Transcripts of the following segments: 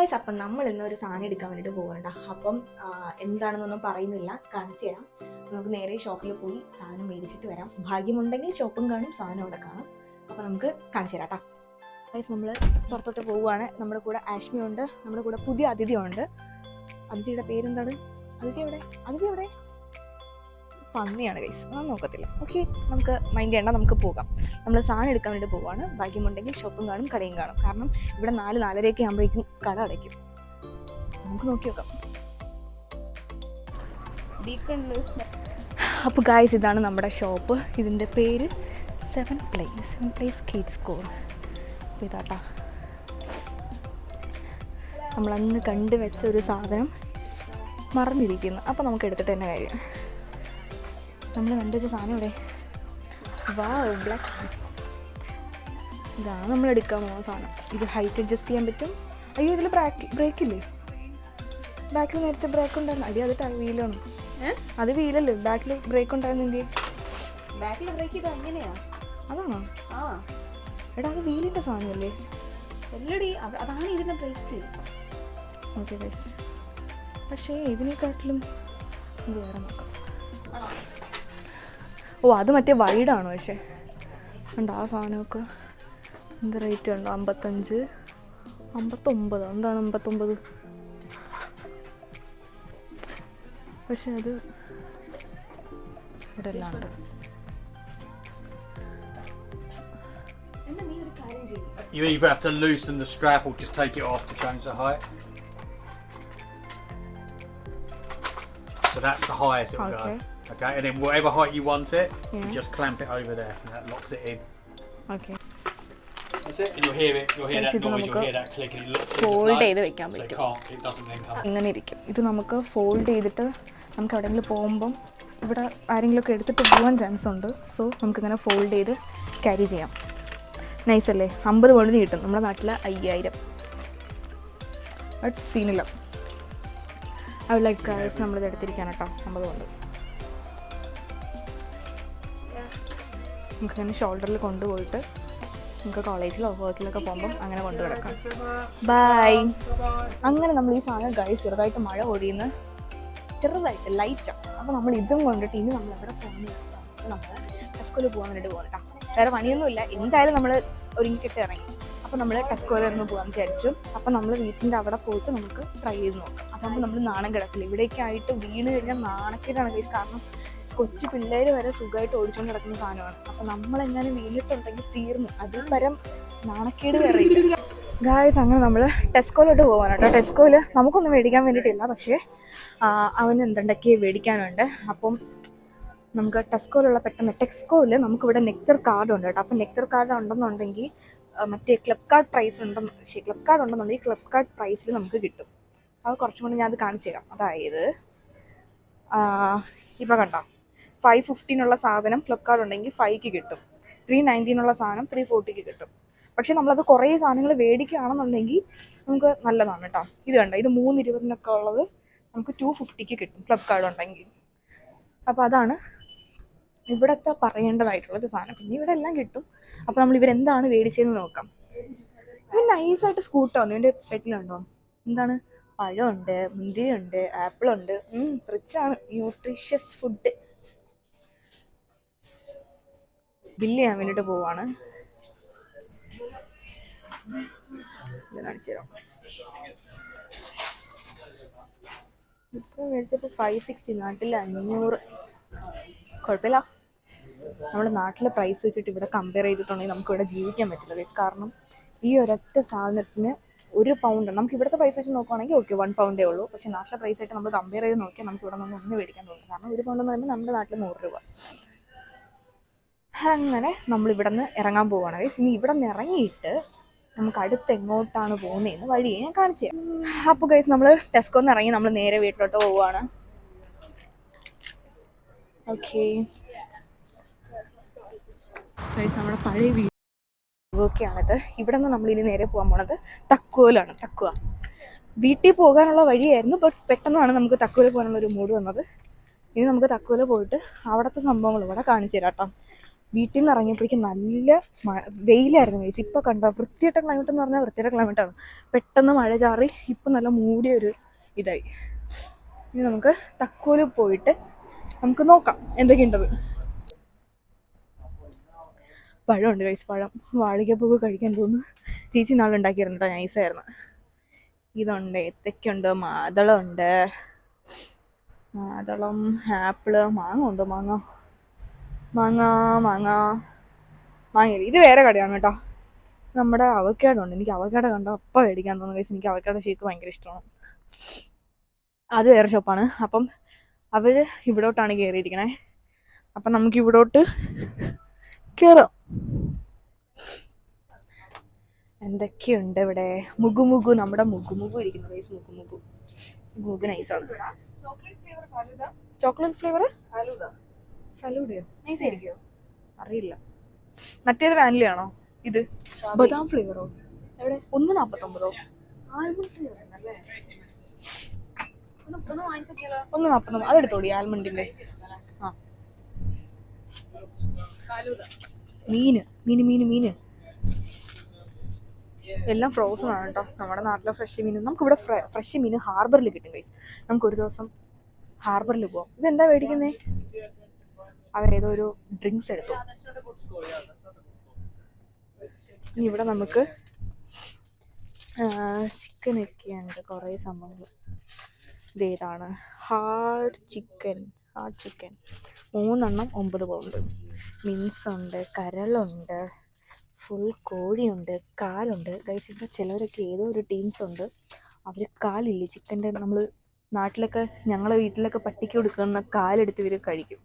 Guys, അപ്പം നമ്മൾ ഇന്നൊരു സാധനം എടുക്കാൻ വേണ്ടിയിട്ട് പോകണ്ട. അപ്പം എന്താണെന്നൊന്നും പറയുന്നില്ല, കാണിച്ചു തരാം. നമുക്ക് നേരെ ഷോപ്പിൽ പോയി സാധനം മേടിച്ചിട്ട് വരാം. ഭാഗ്യമുണ്ടെങ്കിൽ ഷോപ്പും കാണും, സാധനം അവിടെ കാണും. അപ്പം നമുക്ക് കാണിച്ചു തരാം കേട്ടോ. ഗൈസ്, നമ്മൾ പുറത്തോട്ട് പോവുകയാണ്. നമ്മുടെ കൂടെ ആഷ്മി ഉണ്ട്, നമ്മുടെ കൂടെ പുതിയ അതിഥി ഉണ്ട്. അതിഥിയുടെ പേരെന്താണ്? അതിഥി എവിടെ? പന്നിയാണ് ഗൈസ്, ഞാൻ നോക്കത്തില്ല. ഓക്കെ, നമുക്ക് മൈൻഡ് ചെയ്യണ്ട, നമുക്ക് പോകാം. നമ്മൾ സാധനം എടുക്കാൻ വേണ്ടി പോവാണ്. ഭാഗ്യമുണ്ടെങ്കിൽ ഷോപ്പും കാണും, കടയും കാണും. കാരണം ഇവിടെ 4-4:30 ആകുമ്പോഴേക്കും കട അടയ്ക്കും. നമുക്ക് നോക്കി നോക്കാം. അപ്പോൾ ഗൈസ്, ഇതാണ് നമ്മുടെ ഷോപ്പ്. ഇതിൻ്റെ പേര് 7 പ്ലേസ് കിഡ്സ് കോർ. അപ്പോൾ ഇതാട്ടാ നമ്മളന്ന് കണ്ടുവെച്ച ഒരു സാധനം മറന്നിരിക്കുന്നു. അപ്പോൾ നമുക്ക് എടുത്തിട്ട് തന്നെ കാര്യം. നമ്മൾ കണ്ടുവച്ച സാധനം ഇവിടെ ബ്ലാക്ക്. ഇതാണ് നമ്മൾ എടുക്കാൻ പോകുന്ന സാധനം. ഇത് ഹൈറ്റ് അഡ്ജസ്റ്റ് ചെയ്യാൻ പറ്റും. അയ്യോ, ഇതിൽ ബ്രേക്കില്ലേ? ബാക്കിൽ നേരത്തെ ബ്രേക്ക് ഉണ്ടായിരുന്നു. അത് വീലാണ്. അത് വീലല്ലേ? ബാക്കിൽ ബ്രേക്ക് ഉണ്ടായിരുന്നെങ്കിൽ ബാക്കിൽ ബ്രേക്ക് ചെയ്ത് അങ്ങനെയാ? അതാണോ? ആ എടാ, അത് വീലിൻ്റെ സാധനമല്ലേ? എല്ലടി, അതാണ് ഇതിൻ്റെ ബ്രേക്ക്. ഓക്കെ ഗൈസ്, പക്ഷേ ഇതിനെക്കാട്ടിലും ഇത് വേറെ നോക്കാം. ഓ, അത് മറ്റേ വൈഡാണോ? പക്ഷേ ഉണ്ട് ആ സാധനമൊക്കെ. എന്ത് റേറ്റ് ഉണ്ടോ? 55, 59. എന്താണ് 59? പക്ഷെ അത് ഇവിടെ എല്ലാം ഉണ്ട്. You either have to loosen the strap or just take it off to change the height. So that's the highest it will go. Okay, and then whatever height you want it, you just clamp it over there, and that locks it in. Okay. That's it, and you'll hear that noise, you'll hear that click, and it looks fold nice, ചെയ്ത് വെക്കാൻ so പറ്റും. it doesn't then come. ഇങ്ങനെ ഇരിക്കും. ഇത് നമുക്ക് fold ചെയ്തിട്ട് നമുക്ക് എവിടെയെങ്കിലും പോകുമ്പം ഇവിടെ ആരെങ്കിലുമൊക്കെ എടുത്തിട്ട് പോകാൻ ചാൻസ് ഉണ്ട്. സോ നമുക്കിങ്ങനെ ഫോൾഡ് ചെയ്ത് ക്യാരി ചെയ്യാം. നൈസ് അല്ലേ? 50 പൗണ്ടിന് കിട്ടും. നമ്മുടെ നാട്ടിൽ 5000. ബട്ട് സീനില്ല. അത് ലൈക്ക് ഗൈസ്, നമ്മളിത് എടുത്തിരിക്കുകയാണ് കേട്ടോ. 50 പൗണ്ട്. നമുക്കങ്ങനെ ഷോൾഡറിൽ കൊണ്ടുപോയിട്ട് നമുക്ക് കോളേജിലോ വർക്കിലൊക്കെ പോകുമ്പം അങ്ങനെ കൊണ്ടു കിടക്കാം. ബൈ. അങ്ങനെ നമ്മൾ ഈ സാധനം ഗൈസ്, ചെറുതായിട്ട് മഴ ഒഴിയുന്ന ചെറുതായിട്ട് ലൈറ്റാണ്. അപ്പോൾ നമ്മൾ ഇതും കൊണ്ടിട്ട് ഇനി നമ്മൾ എവിടെ പോകുന്ന നമ്മൾ ടെസ്കോയിൽ പോകാൻ വേണ്ടിയിട്ട് പോകണം കേട്ടോ. വേറെ പണിയൊന്നുമില്ല. എന്തായാലും നമ്മൾ ഒരുങ്ങിക്കിട്ട് ഇറങ്ങി. അപ്പോൾ നമ്മൾ ടെസ്കോയിൽ ഒന്ന് പോകാൻ വിചാരിച്ചു. അപ്പോൾ നമ്മൾ വീട്ടിൻ്റെ അവിടെ പോയിട്ട് നമുക്ക് ട്രൈ ചെയ്ത് നോക്കാം. അതാകുമ്പോൾ നമ്മൾ നാണം കിടക്കില്ല. ഇവിടേക്ക് ആയിട്ട് വീണ് കഴിഞ്ഞാൽ നാണക്കേടാണ് ഗൈസ്. കാരണം കൊച്ചു പിള്ളേർ വരെ സുഖമായിട്ട് ഓടിച്ചുകൊണ്ട് കിടക്കുന്ന സാധനമാണ്. അപ്പോൾ നമ്മളെങ്ങാനും വീണിട്ടുണ്ടെങ്കിൽ തീർന്നു. അതിൽ പരം നാണക്കേട് വേറെ ഇല്ല ഗായ്സ്. അങ്ങനെ നമ്മൾ ടെസ്കോയിലോട്ട് പോകാൻ കേട്ടോ. ടെസ്കോയിൽ നമുക്കൊന്നും മേടിക്കാൻ വേണ്ടിയിട്ടില്ല, പക്ഷേ അവന് എന്തൊക്കെ മേടിക്കാനുണ്ട്. അപ്പം നമുക്ക് ടെസ്കോയിലുള്ള പെട്ടെന്ന് ടെസ്കോയിൽ നമുക്കിവിടെ നെക്ടർ കാർഡ് ഉണ്ട് കേട്ടോ. അപ്പം നെക്ടർ കാർഡ് ഉണ്ടെന്നുണ്ടെങ്കിൽ മറ്റേ ക്ലബ് കാർഡ് പ്രൈസ് ഉണ്ടെന്നുണ്ടെങ്കിൽ ക്ലബ് കാർഡ് പ്രൈസിൽ നമുക്ക് കിട്ടും. അത് കുറച്ചും കൂടി ഞാനത് കാണിച്ചു തരാം. അതായത് ഇപ്പോൾ കണ്ടോ, 550 സാധനം ക്ലബ് കാർഡ് ഉണ്ടെങ്കിൽ 5ക്ക് കിട്ടും. 390 സാധനം 340 കിട്ടും. പക്ഷേ നമ്മളത് കുറേ സാധനങ്ങൾ മേടിക്കുകയാണെന്നുണ്ടെങ്കിൽ നമുക്ക് നല്ലതാണ് കേട്ടോ. ഇത് കണ്ടോ, ഇത് 320 ഉള്ളത് നമുക്ക് 250 കിട്ടും ക്ലബ് കാർഡ് ഉണ്ടെങ്കിൽ. അപ്പോൾ അതാണ് ഇവിടുത്തെ പറയേണ്ടതായിട്ടുള്ളൊരു സാധനം. പിന്നെ ഇവിടെ എല്ലാം കിട്ടും. അപ്പോൾ നമ്മൾ ഇവരെന്താണ് മേടിച്ചതെന്ന് നോക്കാം. ഇത് നൈസായിട്ട് സ്കൂട്ടാണ്. ഇവൻ്റെ പെട്ടിലുണ്ടോ? എന്താണ്? പഴമുണ്ട്, മുന്തിരിയുണ്ട്, ആപ്പിളുണ്ട്. റിച്ചാണ്. Nutritious food. ബില്ല് ചെയ്യാൻ വേണ്ടിയിട്ട് പോവാണ്. കാണിച്ചു തരാം. ഇപ്പോൾ മേടിച്ചപ്പോൾ 560, നാട്ടിൽ 500. കുഴപ്പമില്ല. നമ്മുടെ നാട്ടിലെ പ്രൈസ് വെച്ചിട്ട് ഇവിടെ കമ്പയർ ചെയ്തിട്ടുണ്ടെങ്കിൽ നമുക്ക് ഇവിടെ ജീവിക്കാൻ പറ്റില്ല ഗൈസ്. കാരണം ഈ ഒരൊറ്റ സാധനത്തിന് 1 പൗണ്ട്. നമുക്ക് ഇവിടുത്തെ പ്രൈസ് വെച്ച് നോക്കുകയാണെങ്കിൽ ഓക്കെ 1 പൗണ്ടേ ഉള്ളൂ. പക്ഷേ നാട്ടിലെ പ്രൈസ് ആയിട്ട് നമ്മൾ കമ്പയർ ചെയ്ത് നോക്കിയാൽ നമുക്ക് ഇവിടെ നിന്ന് ഒന്നും മേടിക്കാൻ തോന്നും. കാരണം 1 പൗണ്ട് എന്ന് പറയുമ്പോൾ നമ്മുടെ നാട്ടിൽ 100 രൂപ. അങ്ങനെ നമ്മളിവിടെ നിന്ന് ഇറങ്ങാൻ പോവുകയാണ് ഗൈസ്. ഇനി ഇവിടെ നിന്ന് ഇറങ്ങിയിട്ട് നമുക്ക് അടുത്ത് എങ്ങോട്ടാണ് പോകുന്നതെന്ന് വഴിയെ ഞാൻ കാണിച്ചു തരാം. അപ്പോൾ ഗൈസ്, നമ്മൾ ടെസ്കോന്ന് ഇറങ്ങി നമ്മൾ നേരെ വീട്ടിലോട്ട് പോവുകയാണ്. ഓക്കെ ഗൈസ്, നമ്മുടെ പഴയ വീടൊക്കെയാണിത്. ഇവിടെ നിന്ന് നമ്മളിനി നേരെ പോകാൻ പോണത് തക്കുവയിലാണ്. തക്കുവ വീട്ടിൽ പോകാനുള്ള വഴിയായിരുന്നു. ബട്ട് പെട്ടെന്നാണ് നമുക്ക് തക്കുവയിൽ പോകാനുള്ളൊരു മൂഡ് വന്നത്. ഇനി നമുക്ക് തക്കുവയിൽ പോയിട്ട് അവിടുത്തെ സംഭവങ്ങൾ ഇവിടെ കാണിച്ചു തരാം കേട്ടോ. വീട്ടിൽ നിന്ന് ഇറങ്ങിയപ്പോഴേക്കും നല്ല വെയിലായിരുന്നു ഗൈസ്. ഇപ്പോൾ കണ്ടോ വൃത്തിയായിട്ട ക്ലൈമറ്റ് എന്ന് പറഞ്ഞാൽ വൃത്തിയായിട്ട ക്ലൈമറ്റാണ്. പെട്ടെന്ന് മഴ ചാറി ഇപ്പം നല്ല മൂടിയൊരു ഇതായി. ഇനി നമുക്ക് തക്കോല് പോയിട്ട് നമുക്ക് നോക്കാം എന്തൊക്കെയുണ്ടത്. പഴമുണ്ട് ഗൈസ്, പഴം. വാഴയ്ക്കപ്പൊക്കെ കഴിക്കാൻ തോന്നുന്നു. ചേച്ചി നാളെ ഉണ്ടാക്കിയിരുന്നു കേട്ടോ, നൈസായിരുന്നു. ഇതുണ്ട്, ഏത്തയ്ക്കുണ്ട്, മാതളമുണ്ട്, മാതളം, ആപ്പിള്, മാങ്ങ ഉണ്ടോ? മാങ്ങ മാങ്ങ മാങ്ങ മാങ്ങയില്ല. ഇത് വേറെ കടയാണ് കേട്ടോ. നമ്മുടെ അവക്കാഡോ ഉണ്ട്. എനിക്ക് അവക്കാഡോ കണ്ടോ അപ്പം മേടിക്കാൻ തോന്നുന്നു ഗൈസ്. എനിക്ക് അവക്കാഡോ ഷേക്ക് ഭയങ്കര ഇഷ്ടമാണ്. അത് വേറെ ഷോപ്പാണ്. അപ്പം അവർ ഇവിടോട്ടാണ് കയറിയിരിക്കണേ. അപ്പം നമുക്ക് ഇവിടോട്ട് കയറാം. എന്തൊക്കെയുണ്ട് ഇവിടെ? മുഗുമുഗു, നമ്മുടെ മുഗുമുഗു ഇരിക്കുന്നു ഗൈസ്. മുഗുമുഗു നൈസാണ്. ചോക്ലേറ്റ് ഫ്ലേവർ ഫലൂഡയോ? നൈസായിരിക്കോ? അറിയില്ല. മറ്റേത് വാനിലയാണോ? ഇത് ബദാം ഫ്ലേവറോ? എവിടെ? 1.49. 1.49. അതെടുത്തോടി, ആൽമണ്ടിന്റെ. ആ, മീന് എല്ലാം ഫ്രോസൺ ആണ് കേട്ടോ. നമ്മുടെ നാട്ടിലെ ഫ്രഷ് മീൻ. നമുക്കിവിടെ ഫ്രഷ് മീൻ ഹാർബറിൽ കിട്ടും ഗൈസ്. നമുക്കൊരു ദിവസം ഹാർബറിൽ പോവാം. ഇതെന്താ മേടിക്കുന്നേ? അവരേതോ ഒരു ഡ്രിങ്ക്സ് എടുത്തു. ഇനി ഇവിടെ നമുക്ക് ചിക്കനൊക്കെയുണ്ട്, കുറേ സംഭവങ്ങൾ. ഇതേതാണ്? Hard chicken 3 9 pound. മിൻസുണ്ട്, കരളുണ്ട്, ഫുൾ കോഴിയുണ്ട്, കാലുണ്ട് ഗൈസ്. ഇവിടെ ചിലവരൊക്കെ ഏതോ ഒരു ടീംസ് ഉണ്ട്, അവർ കാലില്ലേ ചിക്കൻ്റെ, നമ്മൾ നാട്ടിലൊക്കെ ഞങ്ങളെ വീട്ടിലൊക്കെ പട്ടിക്ക് കൊടുക്കുന്ന കാലെടുത്ത് ഇവർ കഴിക്കും.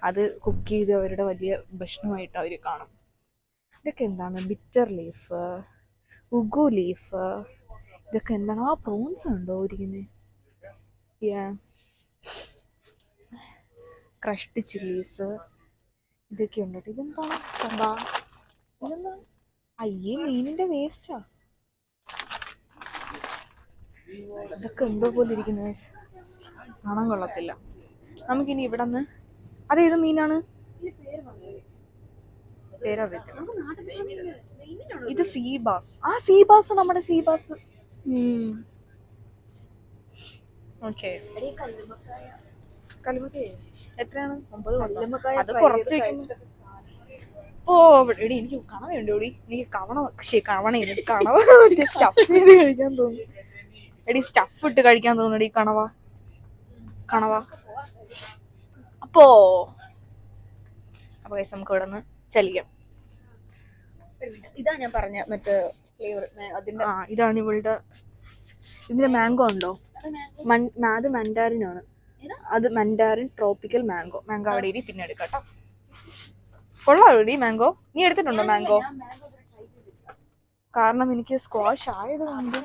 അത് കുക്ക് ചെയ്ത് അവരുടെ വലിയ ഭക്ഷണമായിട്ട് അവർ കാണും. ഇതൊക്കെ എന്താണ്? ബിറ്റർ ലീഫ്, ഉഗു ലീഫ്, ഇതൊക്കെ എന്താണ്? ആ പ്രോൺസ് ഉണ്ടോ ഇരിക്കുന്നത്? ക്രഷ്ഡ് ചില്ലീസ് ഇതൊക്കെ ഉണ്ട്. ഇതെന്താണ്? ഇതെന്താ? അയ്യേ, മീനിന്റെ വേസ്റ്റാ. ഇതൊക്കെ എന്തോ പോലെ ഇരിക്കുന്നത്, കാണാൻ കൊള്ളത്തില്ല. നമുക്കിനി ഇവിടെ നിന്ന് അതേത് മീനാണ്? പേരറിയത്തില്ല. ഇത് സീബാസ്. ആ സീബാസ്, നമ്മുടെ സീബാസ്. ഓക്കെ. കല്ലുമ്മക്കായ എത്രയാണ്? 9. അത് കുറച്ച് വെക്കുന്നു. ഓ എടി, എനിക്ക് കണവയുണ്ട് ഓടി. എനിക്ക് കണവ സ്റ്റഫ് ചെയ്ത് കഴിക്കാൻ തോന്നുന്നു. എടി, സ്റ്റഫ് ഇട്ട് കഴിക്കാൻ തോന്നുന്നു കണവ. അപ്പോ നമുക്ക് ഇവിടെ നിന്ന് ചലിക്കാം. ഇതാ ഞാൻ പറഞ്ഞ മറ്റേ ഫ്ലേവർ. അതിന്റെ ഇതാണ് ഇവളുടെ. ഇതിന്റെ മാംഗോ ഉണ്ടോ? അത് മൻഡാരിനാണ്. അത് മൻഡാരിൻ ട്രോപ്പിക്കൽ മാംഗോ. അവിടെ ഇരി, പിന്നെ എടുക്കാം കേട്ടോ. കൊള്ളാം മാംഗോ. നീ എടുത്തിട്ടുണ്ടോ മാംഗോ? കാരണം എനിക്ക് സ്ക്വാഷ് ആയത് കൊണ്ട്.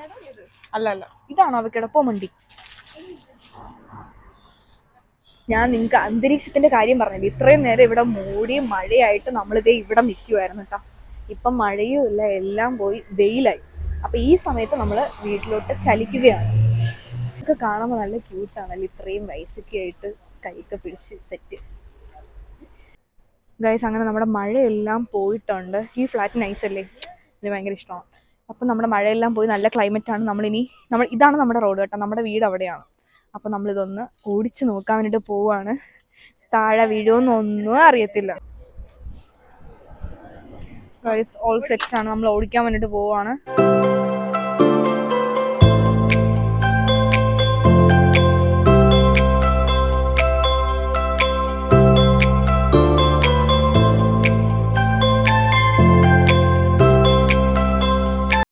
അല്ല, ഇതാണ് അവക്കടെ മണ്ടി. ഞാൻ നിങ്ങൾക്ക് അന്തരീക്ഷത്തിന്റെ കാര്യം പറഞ്ഞില്ല. ഇത്രയും നേരം ഇവിടെ മൂടി മഴയായിട്ട് നമ്മളിതേ ഇവിടെ നിൽക്കുമായിരുന്നു കേട്ടോ. ഇപ്പം മഴയും ഇല്ല, എല്ലാം പോയി വെയിലായി. അപ്പൊ ഈ സമയത്ത് നമ്മൾ വീട്ടിലോട്ട് ചലിക്കുകയാണ്. ഇതൊക്കെ കാണുമ്പോൾ നല്ല ക്യൂട്ടാണല്ലോ, ഇത്രയും വയസ്സൊക്കെ ആയിട്ട് കൈയൊക്കെ പിടിച്ച് സെറ്റ്. ഗൈസ്, അങ്ങനെ നമ്മുടെ മഴയെല്ലാം പോയിട്ടുണ്ട്. ഈ ഫ്ലാറ്റ് നൈസല്ലേ, എനിക്ക് ഭയങ്കര ഇഷ്ടമാണ്. അപ്പം നമ്മുടെ മഴയെല്ലാം പോയി, നല്ല ക്ലൈമറ്റാണ്. ഇതാണ് നമ്മുടെ റോഡ് കേട്ടോ. നമ്മുടെ വീട് അവിടെയാണ്. അപ്പം നമ്മളിതൊന്ന് ഓടിച്ച് നോക്കാൻ വേണ്ടിയിട്ട് പോവാണ്. താഴെ വീഴുമെന്നൊന്നും അറിയത്തില്ല. ഗൈസ്, ഓൾ സെറ്റാണ്. നമ്മൾ ഓടിക്കാൻ വേണ്ടിയിട്ട് പോവാണ്.